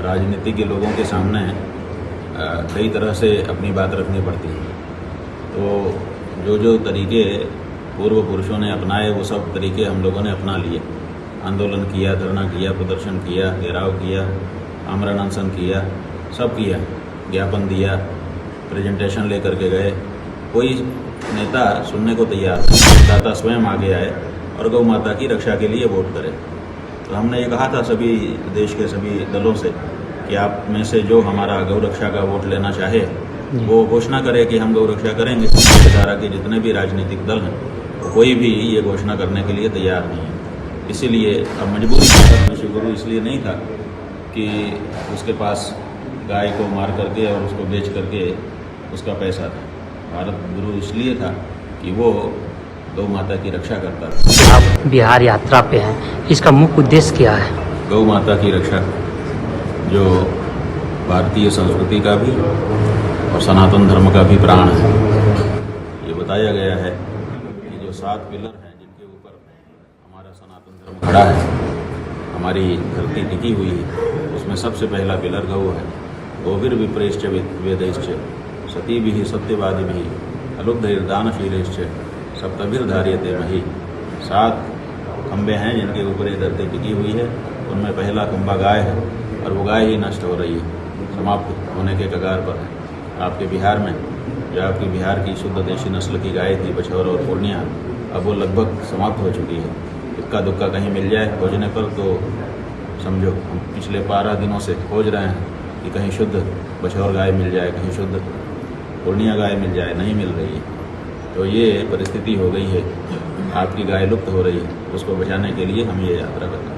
राजनीति के लोगों के सामने कई तरह से अपनी बात रखनी पड़ती है। तो जो तरीके पूर्व पुरुषों ने अपनाए वो सब तरीके हम लोगों ने अपना लिए। आंदोलन किया, धरना किया, प्रदर्शन किया, घेराव किया, आमरण अनशन किया, सब किया, ज्ञापन दिया, प्रेजेंटेशन लेकर के गए। कोई नेता सुनने को तैयार नहीं। दाता स्वयं आगे आए और गौ माता की रक्षा के लिए वोट करें। तो हमने ये कहा था सभी देश के सभी दलों से कि आप में से जो हमारा गौ रक्षा का वोट लेना चाहे वो घोषणा करे कि हम गौ रक्षा करेंगे। धारा के जितने भी राजनीतिक दल हैं तो कोई भी ये घोषणा करने के लिए तैयार नहीं है। इसीलिए अब मजबूरी भारत विश्व गुरु इसलिए नहीं था कि उसके पास गाय को मार करके और उसको बेच करके उसका पैसा था। भारत गुरु इसलिए था कि वो गौ माता की रक्षा करता था। आप बिहार यात्रा पे हैं, इसका मुख्य उद्देश्य क्या है? गौ माता की रक्षा जो भारतीय संस्कृति का भी और सनातन धर्म का भी प्राण है। ये बताया गया है कि जो 7 पिलर हैं जिनके ऊपर हमारा सनातन धर्म खड़ा है, हमारी धरती टिकी हुई है, उसमें सबसे पहला पिलर गौ है। गोविर विप्रेश्च वेदैश्च सतीभिः सत्यवादिभिः अलुब्धैर्दानशीलैश्च सप्तभिर्धार्यते मही। 7 खंबे हैं जिनके ऊपर ये धरती टिकी हुई है। उनमें पहला खंबा गाय है और वो गाय ही नष्ट हो रही है, समाप्त होने के कगार पर है। आपके बिहार में जो आपकी बिहार की शुद्ध देशी नस्ल की गाय थी बछौर और पूर्णिया, अब वो लगभग समाप्त हो चुकी है। इक्का दुक्का कहीं मिल जाए खोजने पर तो समझो हम पिछले 12 दिनों से खोज रहे हैं कि कहीं शुद्ध बछौर गाय मिल जाए, कहीं शुद्ध पूर्णिया गाय मिल जाए, नहीं मिल रही है। तो ये परिस्थिति हो गई है, आपकी गाय लुप्त हो रही है। उसको बचाने के लिए हम ये यात्रा कर रहे हैं।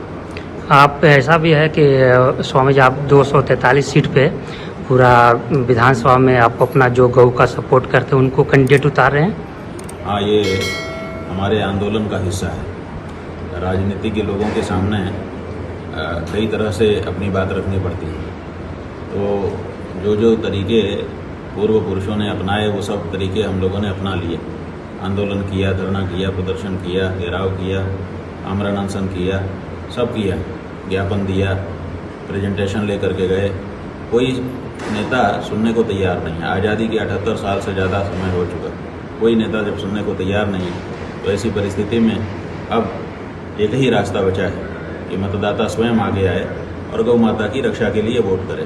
आप ऐसा भी है कि स्वामी जी आप 243 सीट पे पूरा विधानसभा में आप अपना जो गौ का सपोर्ट करते हैं उनको कैंडिडेट उतार रहे हैं? हाँ, ये हमारे आंदोलन का हिस्सा है। राजनीति के लोगों के सामने कई तरह से अपनी बात रखनी पड़ती है। तो जो तरीके पूर्व पुरुषों ने अपनाए वो सब तरीके हम लोगों ने अपना लिए। आंदोलन किया, धरना किया, प्रदर्शन किया, घेराव किया, आमरण अनशन किया, सब किया, ज्ञापन दिया, प्रेजेंटेशन लेकर के गए। कोई नेता सुनने को तैयार नहीं है। आज़ादी के 78 साल से ज़्यादा समय हो चुका, कोई नेता जब सुनने को तैयार नहीं है तो ऐसी परिस्थिति में अब एक ही रास्ता बचा है कि मतदाता स्वयं आगे आए और गौ माता की रक्षा के लिए वोट करें।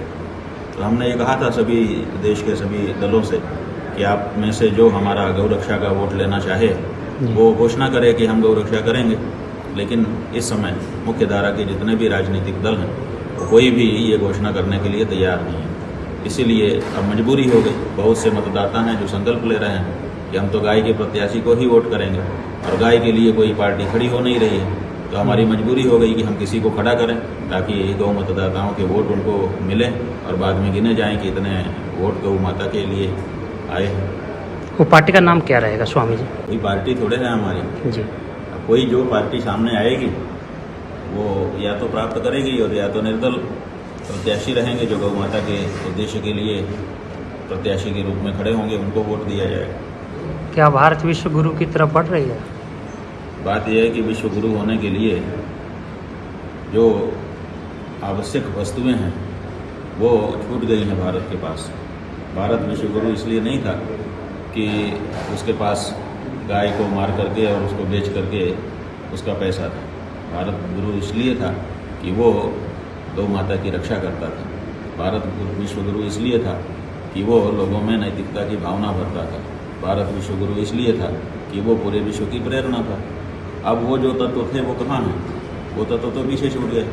तो हमने ये कहा था सभी देश के सभी दलों से कि आप में से जो हमारा गौ रक्षा का वोट लेना चाहे वो घोषणा करे कि हम गौ रक्षा करेंगे। लेकिन इस समय मुख्य धारा के जितने भी राजनीतिक दल हैं तो कोई भी ये घोषणा करने के लिए तैयार नहीं है। इसीलिए अब मजबूरी हो गई। बहुत से मतदाता हैं जो संकल्प ले रहे हैं कि हम तो गाय के प्रत्याशी को ही वोट करेंगे और गाय के लिए कोई पार्टी खड़ी हो नहीं रही है। तो हमारी मजबूरी हो गई कि हम किसी को खड़ा करें ताकि गौ मतदाताओं के वोट उनको मिले और बाद में गिने जाएं कि इतने वोट गौ माता के लिए आए। वो पार्टी का नाम क्या रहेगा स्वामी जी? कोई पार्टी थोड़े है हमारी जी। कोई जो पार्टी सामने आएगी वो या तो प्राप्त करेगी और या तो निर्दल प्रत्याशी रहेंगे जो गौ माता के उद्देश्य के लिए प्रत्याशी के रूप में खड़े होंगे, उनको वोट दिया जाएगा। क्या भारत विश्व गुरु की तरफ बढ़ रही है? बात यह है कि विश्व गुरु होने के लिए जो आवश्यक वस्तुएं हैं वो छूट गई हैं भारत के पास। भारत विश्व गुरु इसलिए नहीं था कि उसके पास गाय को मार करके और उसको बेच करके उसका पैसा था। भारत गुरु इसलिए था कि वो गौ माता की रक्षा करता था। भारत विश्व गुरु इसलिए था कि वो लोगों में नैतिकता की भावना भरता था। भारत विश्व गुरु इसलिए था कि वो पूरे विश्व की प्रेरणा था। अब वो जो तत्व थे वो कहाँ हैं? वो तत्व तो पीछे छूट गए।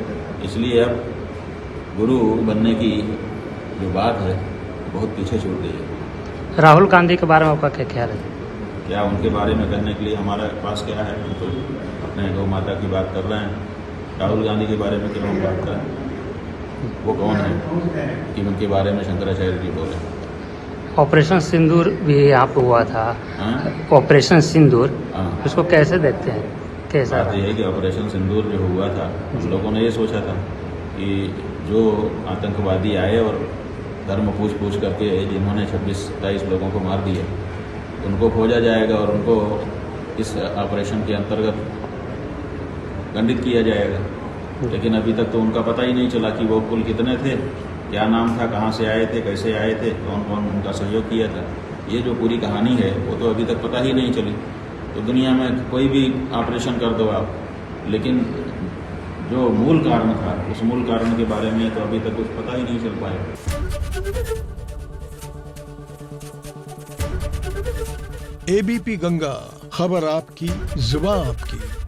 इसलिए अब गुरु बनने की जो बात है बहुत पीछे छूट गई है। राहुल गांधी के बारे में आपका क्या ख्याल है? क्या उनके बारे में कहने के लिए हमारे पास क्या है? हम तो अपने गौ माता की बात कर रहे हैं। राहुल गांधी के बारे में क्यों हम बात करें? वो कौन है कि उनके बारे में शंकराचार्य जी बोले? ऑपरेशन सिंदूर भी यहाँ पे हुआ था। ऑपरेशन सिंदूर, उसको कैसे देखते हैं? कैसा? बात यह है कि ऑपरेशन सिंदूर जो हुआ था हम लोगों ने ये सोचा था कि जो आतंकवादी आए और धर्म पूछ करके जिन्होंने 26-27 लोगों को मार दिया उनको खोजा जाएगा और उनको इस ऑपरेशन के अंतर्गत दंडित किया जाएगा। लेकिन अभी तक तो उनका पता ही नहीं चला कि वो कुल कितने थे, क्या नाम था, कहाँ से आए थे, कैसे आए थे, कौन कौन उनका सहयोग किया था। ये जो पूरी कहानी है वो तो अभी तक पता ही नहीं चली। तो दुनिया में कोई भी ऑपरेशन कर दो आप, लेकिन जो मूल कारण था उस मूल कारण के बारे में तो अभी तक कुछ पता ही नहीं चल पाया। एबीपी गंगा, खबर आपकी, जुबान आपकी।